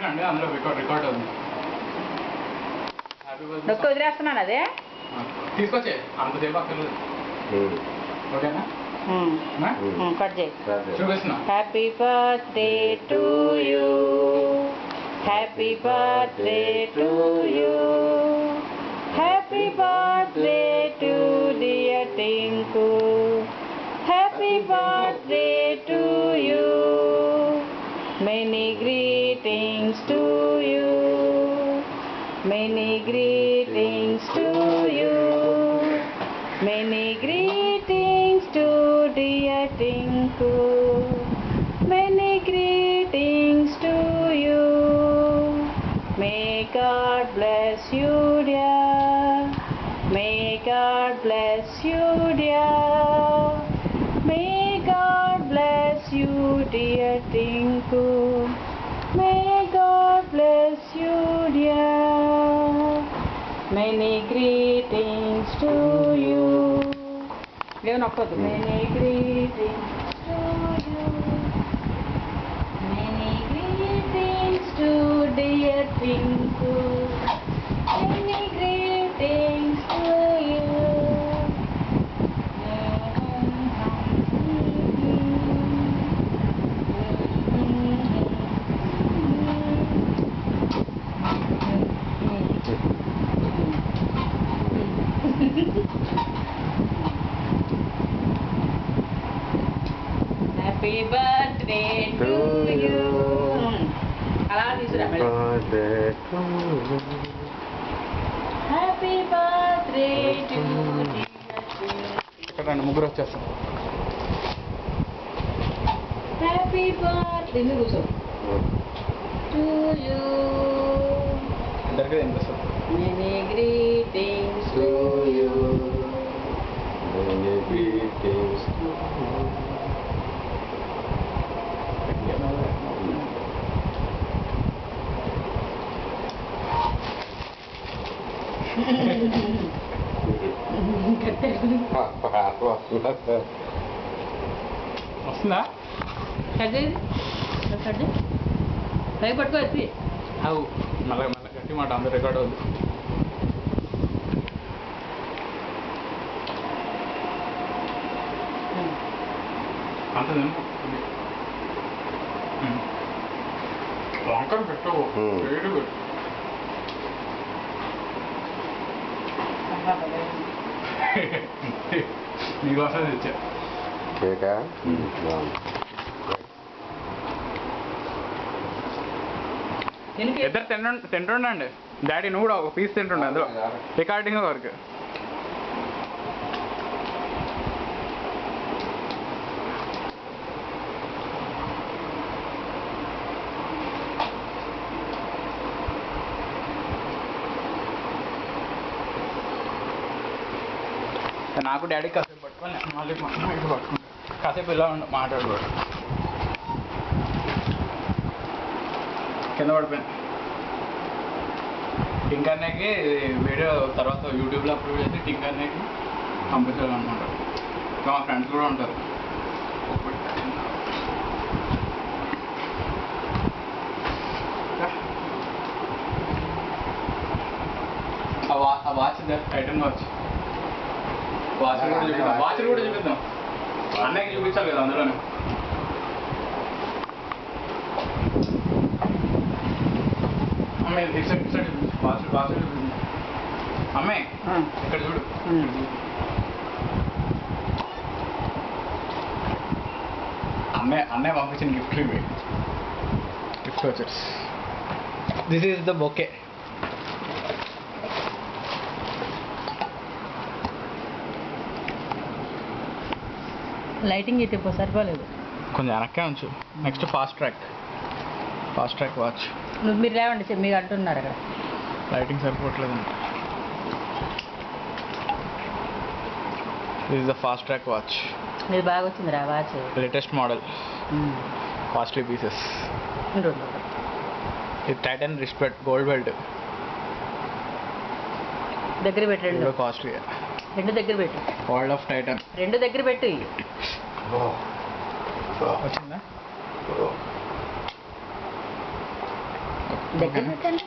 పెట్టండి అందులో రికార్డ్ అవుతుంది. నొక్కి వదిలేస్తున్నాను అదే తీసుకొచ్చే అంతసేపు అక్కర్లేదు. ఓకేనా? కట్ చేయి. చూపిస్తున్నా. Happy birthday to you, happy birthday to you, happy birthday to dear Tinku, happy birthday to you, many greetings to you, many greetings to you, many greetings to dear Tinku, many greetings to you. May God bless you, dear. May God bless you, dear. May God bless you, dear Tinku. May God bless you, dear. Many greetings to you. Many greetings to you. Many greetings to dear Tinku. Many greetings to you. Happy birthday to you. అలా తీసురా happy birthday to ఇక్కడ రండి, ముగ్గురు వచ్చేస్తాం. Happy birthday కూర్చో to you. ఇద్దరికి వినిపిస్తుంది. Many greetings to you. Many greetings to you. వస్తుందా? పై పట్టుకో వచ్చి అవు మళ్ళీ గట్టి మాట అందరు రికార్డ్ అవుతుంది. అంత వంకర పెట్టవు, వేడి పెట్టు. నీకోసం తెచ్చా. కేకా ఇద్దరు తింటుండండి. డాడీ నువ్వు కూడా ఒక పీస్ తింటుండే అందులో రికార్డింగ్ వరకు. నాకు డాడీ కాసేపు పట్టుకొని మళ్ళీ పట్టుకుంటా. కాసేపు ఇలా మాట్లాడుకోడు. కింద పడిపోయాను. టింకర్నేకి వీడియో తర్వాత యూట్యూబ్లో అప్లోడ్ చేసి టింకర్నేకి పంపించాలన్నమాట. ఇంకా మా ఫ్రెండ్స్ కూడా ఉంటారు. ఆ వాచ్ టైటన్ వాచ్ వాచ్ కూడా చూపిద్దాం. అన్నయ్యకి చూపించాలి కదా అందులోనే. అమ్మాయి ఇటు వాచ్ చూపింది. అమ్మాయి ఇక్కడ చూడు. అన్నయ్య పంపించిన గిఫ్ట్ వచ్చేసి this is the bouquet. Lighting అయితే ఇప్పుడు సరిపోలేదు. కొంచెం వెనక్కే ఉంచు. Next Fastrack watch. మీరు లేవండి, మీకు అంటున్నారు అక్కడ లైటింగ్ సరిపోవట్లేదు. This is the Fastrack watch. ఇది బాగా వచ్చింది రా watch. Latest model, costly pieces. ఇది Titan wrist belt, gold belt. దగ్గర పెట్టండి. కాస్ట్లీ. రెండు దగ్గర పెట్టు. World of Titan. రెండు దగ్గర పెట్టు. వచ్చిందా? దగ్గర పెట్టండి.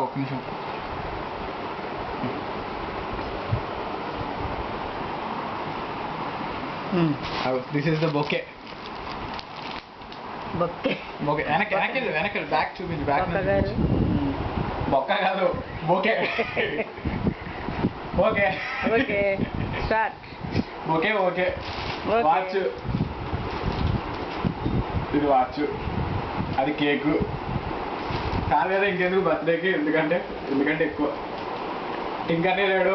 ఒక్క నిమిషం. This is the bouquet. Bouquet bouquet వెనక్కి బ్యాక్ చూపించు. బ్యాక్ బొక్క గారు. బొక్క కాదు, bouquet. Okay okay start. Okay okay. Okay. Watch, ఇది వాచ్, అది కేకు. కాదు కదా ఇంకెందుకు బర్త్డేకి, ఎందుకంటే ఎక్కువ. టింకర్ని లేడు,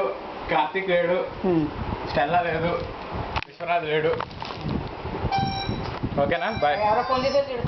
కార్తీక్ లేడు, స్టెల్లా లేదు, విశ్వనాథ్ లేడు. ఓకేనా? బాయ్. ఎవరో ఫోన్ చేశారు చూడు.